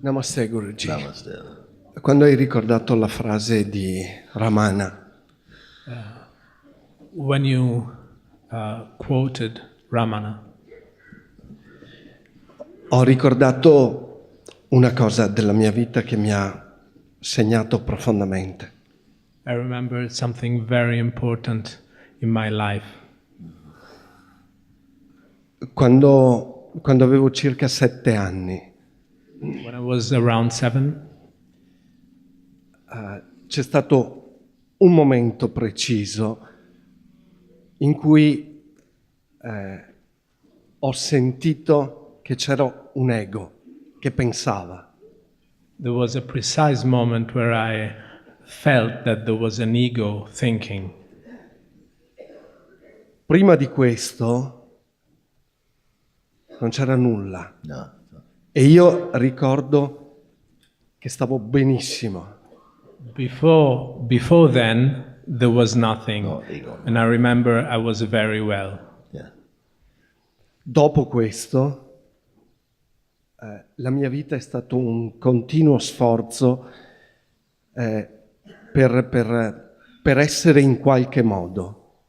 Namaste Guruji. Namaste. Quando hai ricordato la frase di Ramana, When you quoted Ramana, ho ricordato una cosa della mia vita che mi ha segnato profondamente. I remembered something very important in my life. Quando avevo circa 7 anni, When I was around 7, c'è stato un momento preciso in cui ho sentito che c'era un ego che pensava. there was a precise moment where I felt that there was an ego thinking. Prima di questo non c'era nulla No. e io ricordo che stavo benissimo. Before then, there was nothing. No ego. And I remember I was very well. Yeah. Dopo questo la mia vita è stato un continuo sforzo per essere in qualche modo.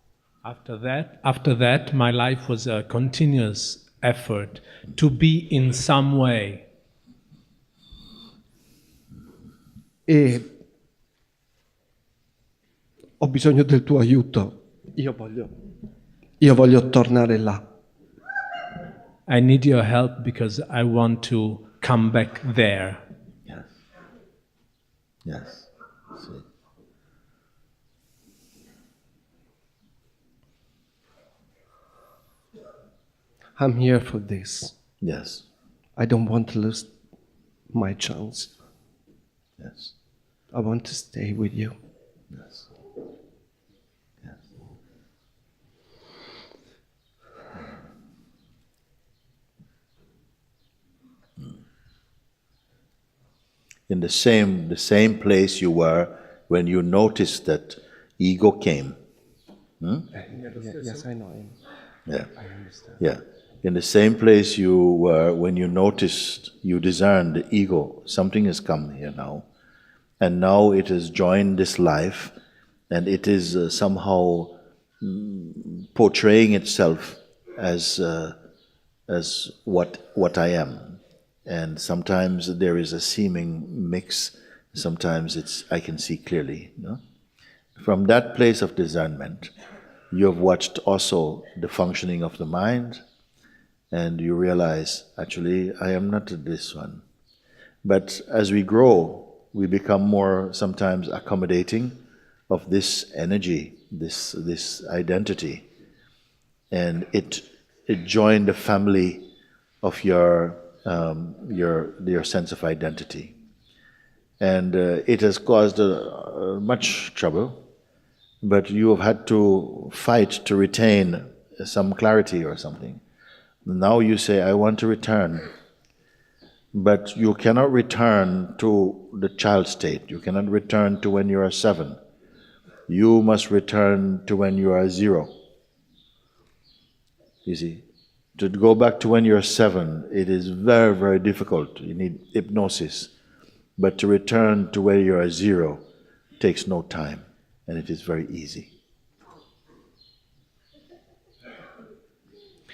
After that, my life was a continuous effort to be in some way. E ho bisogno del tuo aiuto. Io voglio tornare là. I need your help because I want to come back there. Yes. Yes. See. I'm here for this. Yes. I don't want to lose my chance. Yes. I want to stay with you. Yes. Yes. In the same place you were when you noticed that ego came. Yes, I know. Yeah. I understand. Yeah. In the same place you were when you noticed, you discerned the ego, something has come here now. And now it has joined this life and it is somehow portraying itself as what I am. And sometimes there is a seeming mix, sometimes I can see clearly. No? From that place of discernment, you have watched also the functioning of the mind, and you realize, actually, I am not this one. But as we grow, we become more sometimes accommodating of this energy, this identity, and it joined the family of your sense of identity, and it has caused much trouble. But you have had to fight to retain some clarity or something. Now you say, I want to return. But you cannot return to the child state. You cannot return to when you are 7. You must return to when you are 0. You see, to go back to when you're 7, it is very, very difficult. You need hypnosis. But to return to where you are 0 takes no time. And it is very easy.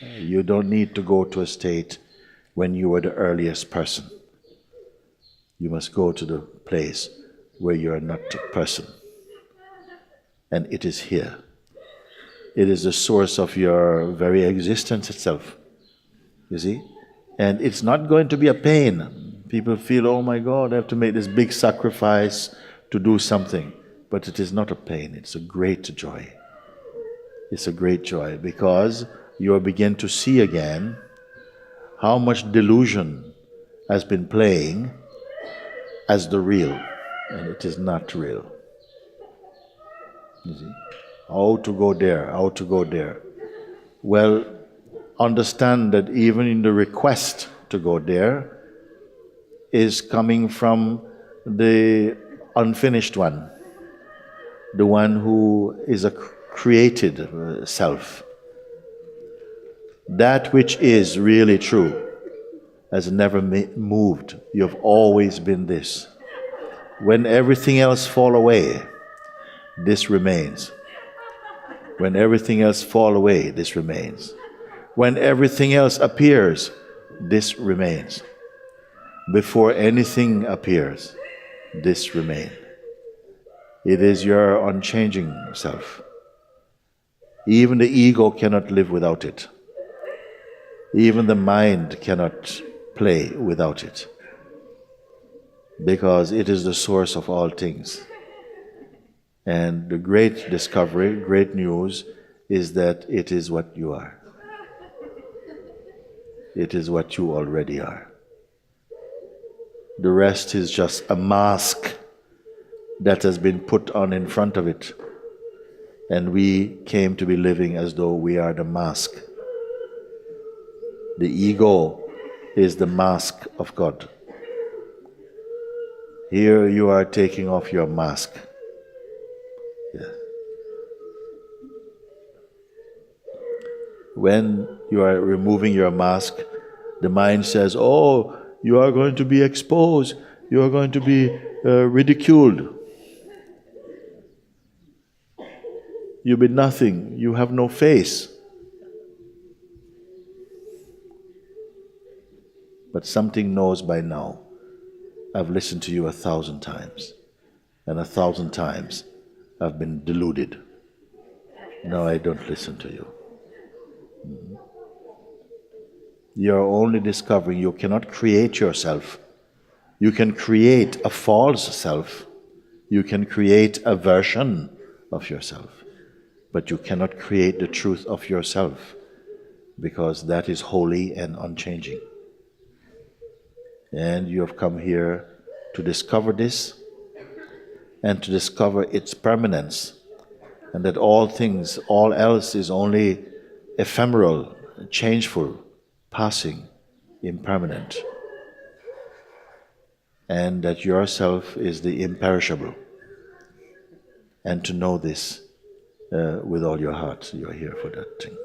You don't need to go to a state when you were the earliest person. You must go to the place where you are not a person. And it is here. It is the source of your very existence itself. You see? And it's not going to be a pain. People feel, oh my God, I have to make this big sacrifice to do something. But it is not a pain, it's a great joy. It's a great joy because you will begin to see again how much delusion has been playing as the real, and it is not real. You see? How to go there, how to go there. Well, understand that even in the request to go there is coming from the unfinished one. The one who is a created self. That which is really true has never moved. You have always been this. When everything else fall away, this remains. When everything else fall away, this remains. When everything else appears, this remains. Before anything appears, this remains. It is your unchanging self. Even the ego cannot live without it. Even the mind cannot play without it. Because it is the source of all things. And the great discovery, great news, is that it is what you are. It is what you already are. The rest is just a mask that has been put on in front of it. And we came to be living as though we are the mask. The ego is the mask of God. Here you are taking off your mask. Yeah. When you are removing your mask, the mind says, oh, you are going to be exposed, you are going to be ridiculed. You'll be nothing, you have no face. But something knows by now, I've listened to you 1,000 times, and 1,000 times I've been deluded. Now I don't listen to you. You're only discovering you cannot create yourself. You can create a false self. You can create a version of yourself. But you cannot create the truth of yourself, because that is holy and unchanging. And you have come here to discover this, and to discover its permanence, and that all things, all else is only ephemeral, changeful, passing, impermanent. And that yourself is the imperishable. And to know this with all your heart, you are here for that thing.